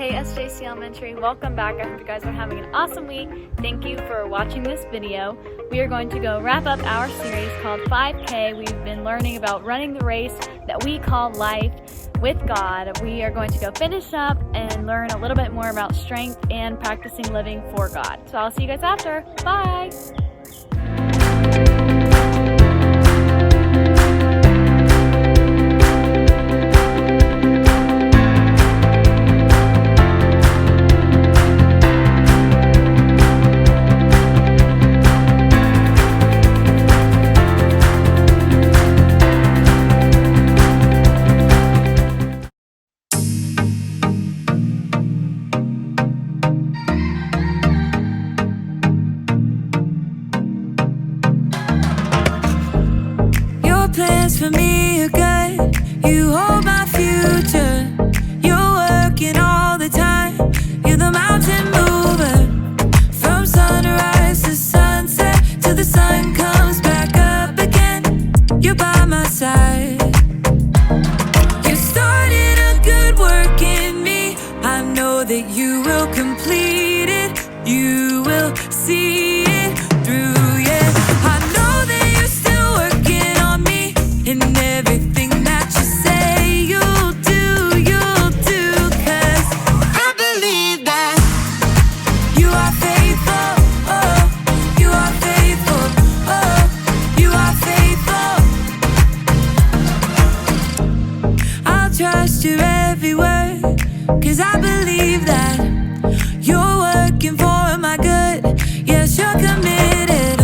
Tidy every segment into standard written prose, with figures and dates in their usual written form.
Hey SJC Elementary, welcome back. I hope you guys are having an awesome week. Thank you for watching this video. We are going to go wrap up our series called 5K. We've been learning about running the race that we call life with God. We are going to go finish up and learn a little bit more about strength and practicing living for God. So I'll see you guys after. Bye! Plans for me are good. You hold my future. You're working all the time. You're the mountain mover. From sunrise to sunset, till the sun comes back up again. You're by my side. You started a good work in me. I know that you will complete it. You will see it through. And everything that you say you'll do, 'cause I believe that you are faithful, oh, you are faithful, oh, you are faithful. I'll trust your every word, 'cause I believe that you're working for my good. Yes, you're committed.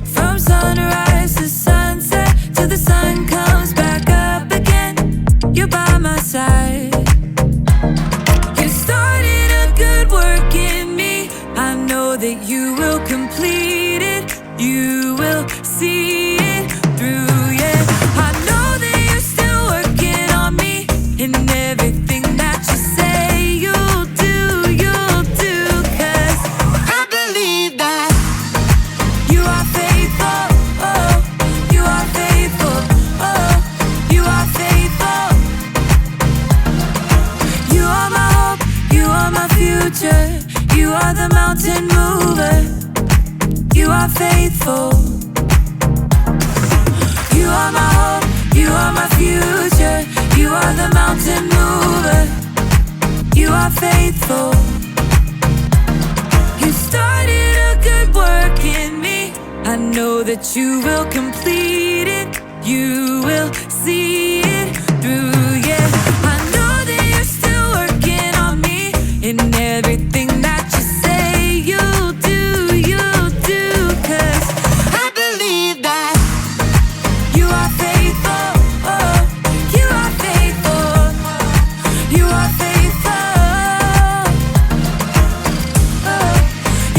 From sunrise to sunset, till the sun comes back up again, you're by my side. You started a good work in me. I know that you will complete it. You will see it through, yeah. I know that you're still working on me. And everything that you say you'll do, 'cause I believe that you are faithful, oh, you are faithful, oh, you are faithful. You are my hope, you are my future. You are the mountain mover. You are faithful. You are my hope, you are my future. You are the mountain mover. You are faithful. You started a good work in me. I know that you will complete it. You will see it through, yeah. I know that you're still working on me. And everything that you say you'll do, 'cause I believe that you are faithful, oh, you are faithful, you are faithful, oh,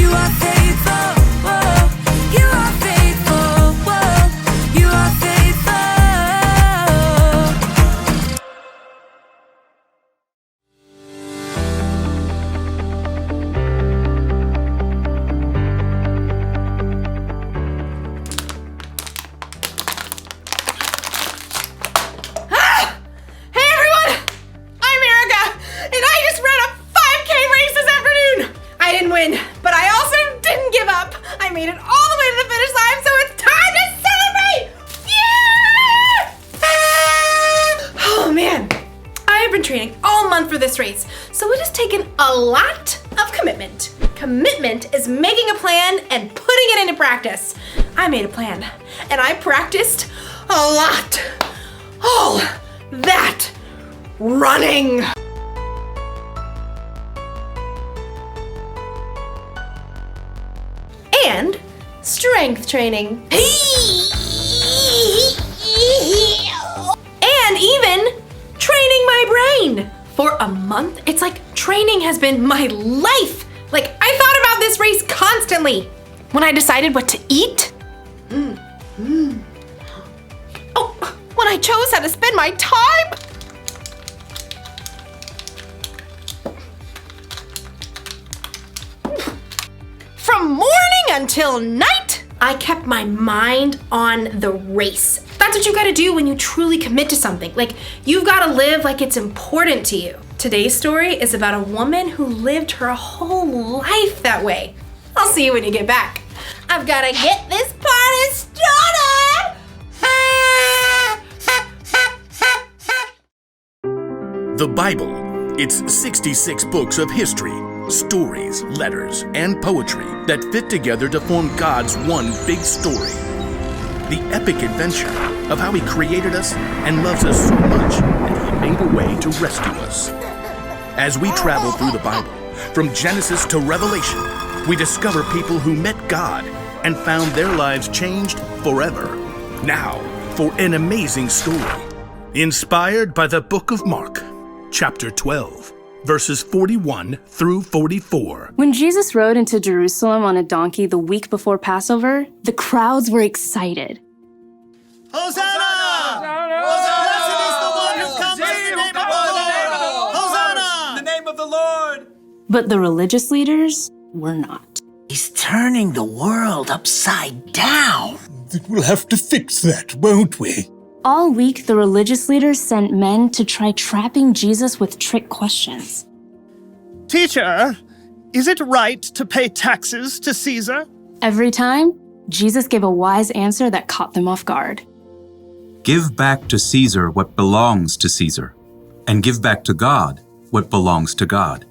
you are faithful, oh, you are faithful, oh, you are faithful. Hey everyone! I'm Erica, and I just ran a 5K race this afternoon! I didn't win, but I also didn't give up. I made it all the way to the finish line, so it's time to celebrate! Yeah! Oh man, I have been training all month for this race, so it has taken a lot of commitment. Commitment is making a plan and putting it into practice. I made a plan, and I practiced a lot. All that running. And strength training. And even training my brain. For a month, it's like training has been my life. Like, I thought about this race constantly. When I decided what to eat. Oh, when I chose how to spend my time. From morning until night, I kept my mind on the race. That's what you gotta do when you truly commit to something. Like, you've gotta live like it's important to you. Today's story is about a woman who lived her whole life that way. I'll see you when you get back. I've gotta get this party started! The Bible. It's 66 books of history, stories, letters, and poetry that fit together to form God's one big story. The epic adventure of how He created us and loves us so much that He made a way to rescue us. As we travel through the Bible, from Genesis to Revelation, we discover people who met God and found their lives changed forever. Now, for an amazing story, inspired by the book of Mark, chapter 12, verses 41 through 44. When Jesus rode into Jerusalem on a donkey the week before Passover, the crowds were excited. Hosanna! Blessed is the one who comes in the name of the Lord! Hosanna! In the name of the Lord! But the religious leaders were not. He's turning the world upside down. We'll have to fix that, won't we? All week, the religious leaders sent men to try trapping Jesus with trick questions. Teacher, is it right to pay taxes to Caesar? Every time, Jesus gave a wise answer that caught them off guard. Give back to Caesar what belongs to Caesar, and give back to God what belongs to God.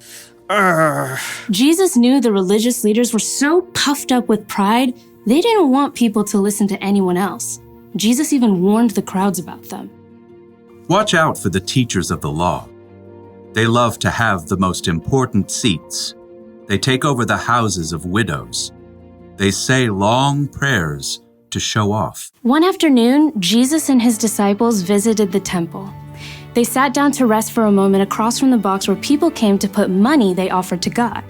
Jesus knew the religious leaders were so puffed up with pride, they didn't want people to listen to anyone else. Jesus even warned the crowds about them. Watch out for the teachers of the law. They love to have the most important seats. They take over the houses of widows. They say long prayers to show off. One afternoon, Jesus and his disciples visited the temple. They sat down to rest for a moment across from the box where people came to put money they offered to God.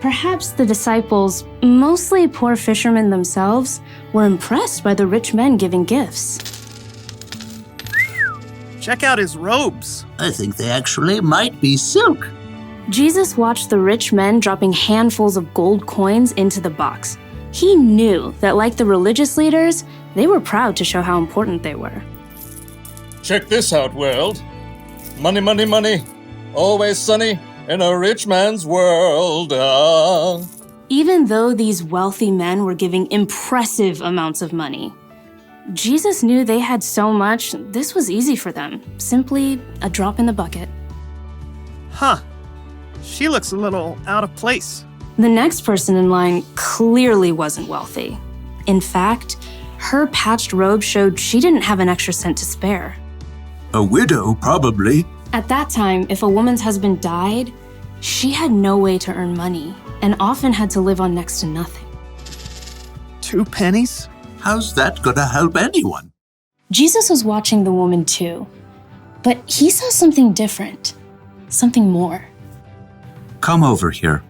Perhaps the disciples, mostly poor fishermen themselves, were impressed by the rich men giving gifts. Check out his robes. I think they actually might be silk. Jesus watched the rich men dropping handfuls of gold coins into the box. He knew that, like the religious leaders, they were proud to show how important they were. Check this out, world. Money, money, money. Always sunny in a rich man's world. Even though these wealthy men were giving impressive amounts of money, Jesus knew they had so much, this was easy for them. Simply a drop in the bucket. Huh. She looks a little out of place. The next person in line clearly wasn't wealthy. In fact, her patched robe showed she didn't have an extra cent to spare. A widow, probably. At that time, if a woman's husband died, she had no way to earn money and often had to live on next to nothing. 2 pennies? How's that gonna help anyone? Jesus was watching the woman too, but he saw something different, something more. Come over here,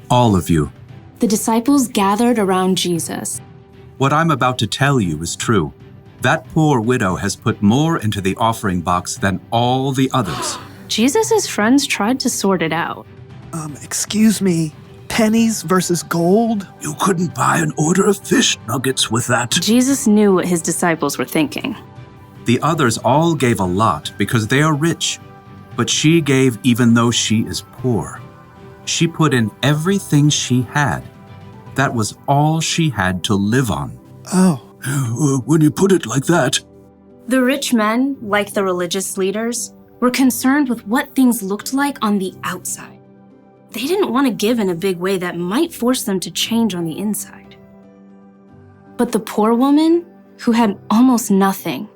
all of you. The disciples gathered around Jesus. What I'm about to tell you is true. That poor widow has put more into the offering box than all the others. Jesus' friends tried to sort it out. Excuse me, pennies versus gold? You couldn't buy an order of fish nuggets with that. Jesus knew what his disciples were thinking. The others all gave a lot because they are rich, but she gave even though she is poor. She put in everything she had. That was all she had to live on. Oh. When you put it like that. The rich men, like the religious leaders, were concerned with what things looked like on the outside. They didn't want to give in a big way that might force them to change on the inside. But the poor woman, who had almost nothing,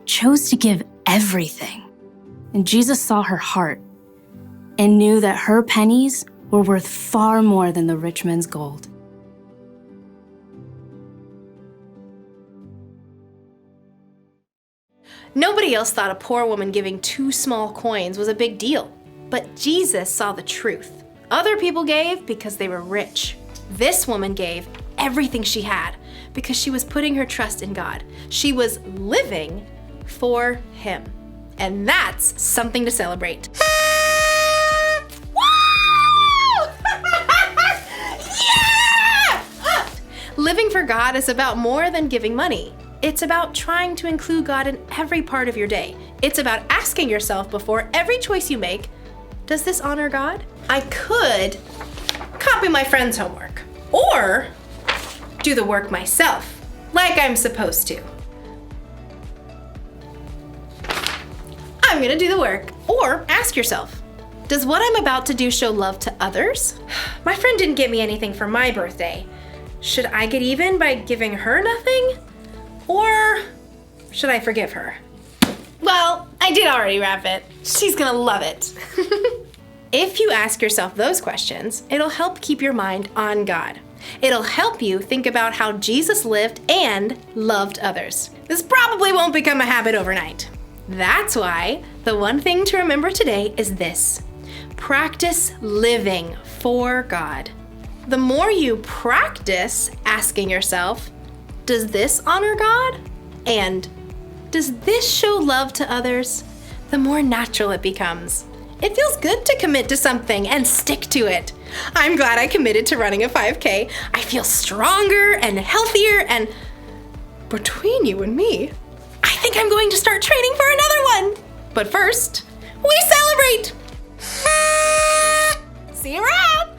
chose to give everything. And Jesus saw her heart and knew that her pennies were worth far more than the rich man's gold. Nobody else thought a poor woman giving 2 small coins was a big deal. But Jesus saw the truth. Other people gave because they were rich. This woman gave everything she had because she was putting her trust in God. She was living for Him. And that's something to celebrate. Woo! Yeah! Living for God is about more than giving money. It's about trying to include God in every part of your day. It's about asking yourself before every choice you make, does this honor God? I could copy my friend's homework or do the work myself, like I'm supposed to. I'm gonna do the work. Or ask yourself, does what I'm about to do show love to others? My friend didn't get me anything for my birthday. Should I get even by giving her nothing? Or should I forgive her? Well, I did already wrap it. She's gonna love it. If you ask yourself those questions, it'll help keep your mind on God. It'll help you think about how Jesus lived and loved others. This probably won't become a habit overnight. That's why the one thing to remember today is this: practice living for God. The more you practice asking yourself, does this honor God? And does this show love to others? The more natural it becomes. It feels good to commit to something and stick to it. I'm glad I committed to running a 5K. I feel stronger and healthier, and between you and me, I think I'm going to start training for another one. But first, we celebrate! See you around!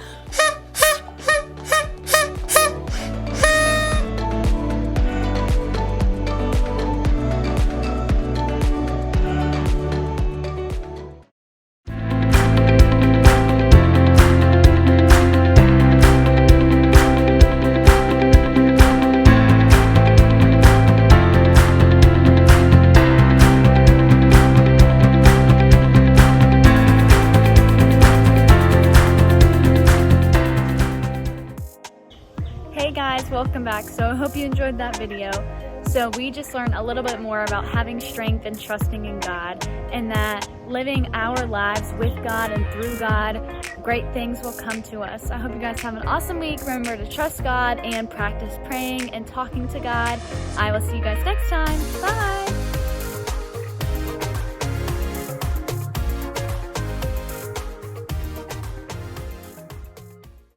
Hey guys, welcome back. So I hope you enjoyed that video. So we just learned a little bit more about having strength and trusting in God, and that living our lives with God and through God, great things will come to us. I hope you guys have an awesome week. Remember to trust God and practice praying and talking to God. I will see you guys next time. Bye!